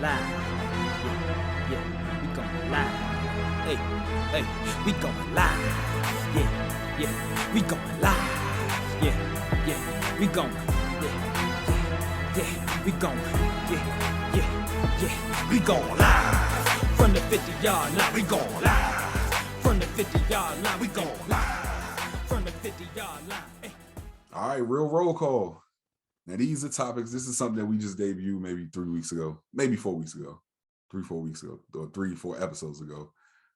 live. Yeah, yeah, we going live. Hey, hey, we going live. Yeah, yeah, we going live. Yeah, yeah, we going. Yeah, yeah, we going. Yeah, yeah, yeah, we going live. From the 50-yard line, we going live. From the 50-yard line, we going live. From the 50-yard line. Hey. All right, real roll call. Now, these are topics. This is something that we just debuted maybe 3 weeks ago, maybe 4 weeks ago, 3-4 weeks ago, or 3-4 episodes ago.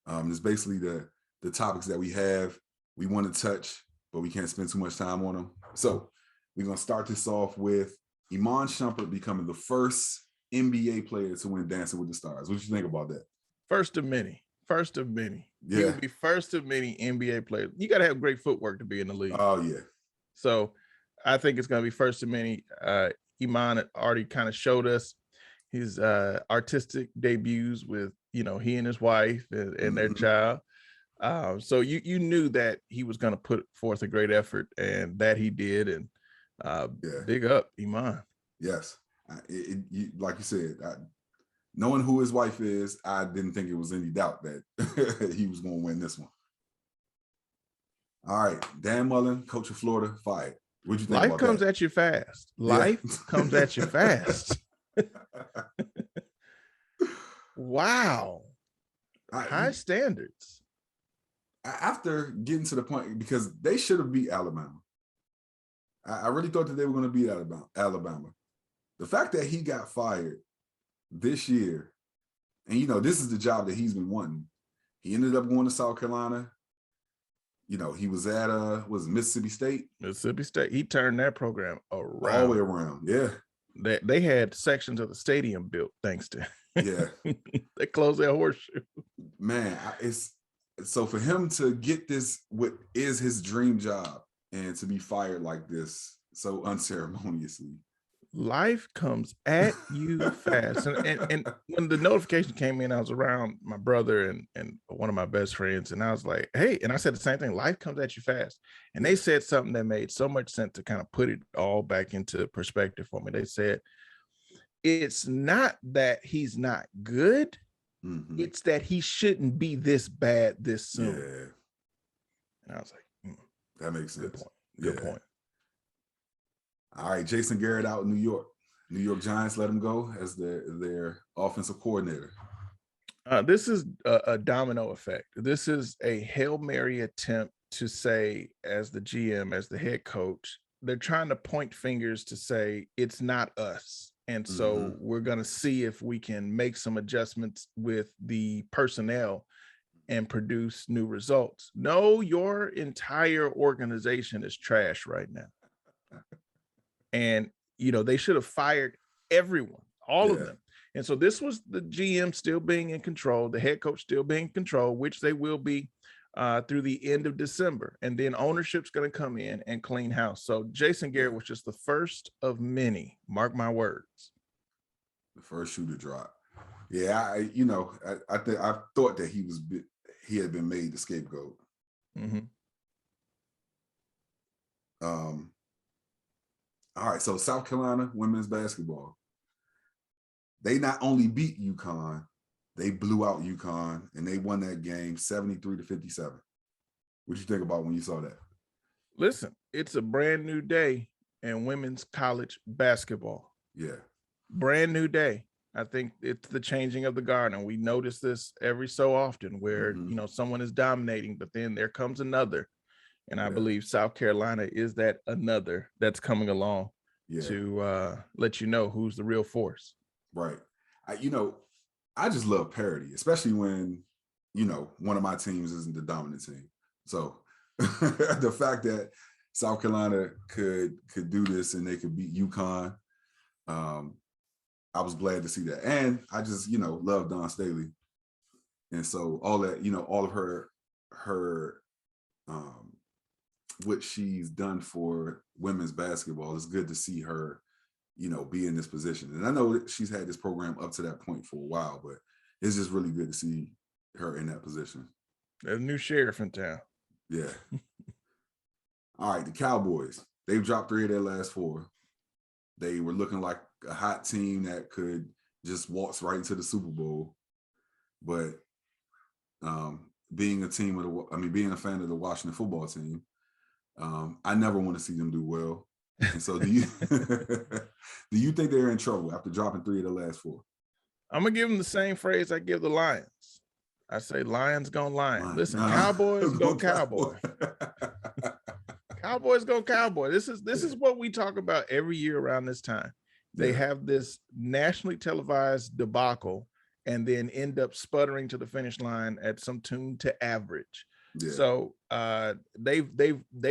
It's basically the topics that we have, we want to touch, but we can't spend too much time on them. So we're going to start this off with Iman Shumpert becoming the first NBA player to win Dancing with the Stars. What do you think about that? First of many. First of many. Yeah. He would be first of many NBA players. You got to have great footwork to be in the league. Oh, yeah. So I think it's going to be first of many. Iman already kind of showed us his artistic debuts with, he and his wife and their child. So you knew that he was going to put forth a great effort, and that he did. And big up, Iman. Yes. Like you said, knowing who his wife is, I didn't think it was any doubt that he was going to win this one. All right, Dan Mullen, coach of Florida, fired. What'd you think Life about comes that? at you fast. Life comes at you fast. Wow. High standards. After getting to the point, because they should have beat Alabama. I really thought that they were going to beat Alabama. The fact that he got fired this year, and, this is the job that he's been wanting. He ended up going to South Carolina. He was at Mississippi State. Mississippi State. He turned that program around. All the way around, yeah. They had sections of the stadium built thanks to yeah. They closed their horseshoe. Man, so for him to get this, what is his dream job, and to be fired like this so unceremoniously. Life comes at you fast. And when the notification came in, I was around my brother and one of my best friends, and I was like, hey, and I said the same thing, life comes at you fast. And they said something that made so much sense to kind of put it all back into perspective for me. They said, it's not that he's not good, it's that he shouldn't be this bad this soon. Yeah. And I was like, that makes sense. Good point. Good point. All right, Jason Garrett out in New York. New York Giants let him go as their offensive coordinator. This is a domino effect. This is a Hail Mary attempt to say, as the GM, as the head coach, they're trying to point fingers to say, it's not us. And so we're going to see if we can make some adjustments with the personnel and produce new results. No, your entire organization is trash right now. And, they should have fired everyone, all of them. And so this was the GM still being in control, the head coach still being in control, which they will be through the end of December. And then ownership's going to come in and clean house. So Jason Garrett was just the first of many. Mark my words. The first shoe to drop. Yeah, I thought that he had been made the scapegoat. All right, so South Carolina women's basketball. They not only beat UConn, they blew out UConn, and they won that game 73-57. What you think about when you saw that? Listen, it's a brand new day in women's college basketball. Yeah. Brand new day. I think it's the changing of the guard, and we notice this every so often where, someone is dominating, but then there comes another. And I believe South Carolina is that another that's coming along to let you know who's the real force. Right. I just love parity, especially when, one of my teams isn't the dominant team. So the fact that South Carolina could do this and they could beat UConn, I was glad to see that. And I just, love Dawn Staley. And so all that, all of her what she's done for women's basketball, it's good to see her, be in this position. And I know that she's had this program up to that point for a while, but it's just really good to see her in that position. There's a new sheriff in town. Yeah. All right, the Cowboys. They've dropped 3 of their last 4. They were looking like a hot team that could, just walks right into the Super Bowl. But being a fan of the Washington football team, I never want to see them do well. And so do you think they're in trouble after dropping 3 of the last 4? I'm gonna give them the same phrase I give the Lions. I say Lions gonna Lion. Listen, Cowboys go Cowboy. Cowboys go Cowboy. This is what we talk about every year around this time. They have this nationally televised debacle and then end up sputtering to the finish line at some tune to average. Yeah. So they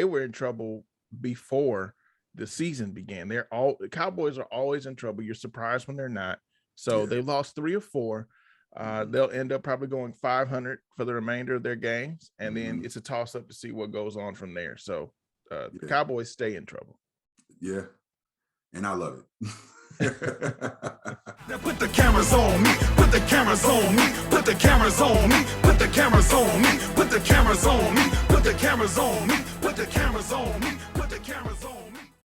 were in trouble before the season began. The Cowboys are always in trouble. You're surprised when they're not. So they lost 3 or 4. They'll end up probably going 500 for the remainder of their games, and then it's a toss up to see what goes on from there. So the Cowboys stay in trouble. Yeah, and I love it. Now put the cameras on me, put the cameras on me, put the cameras on me, put the cameras on me, put the cameras on me, put the cameras on me, put the cameras on me.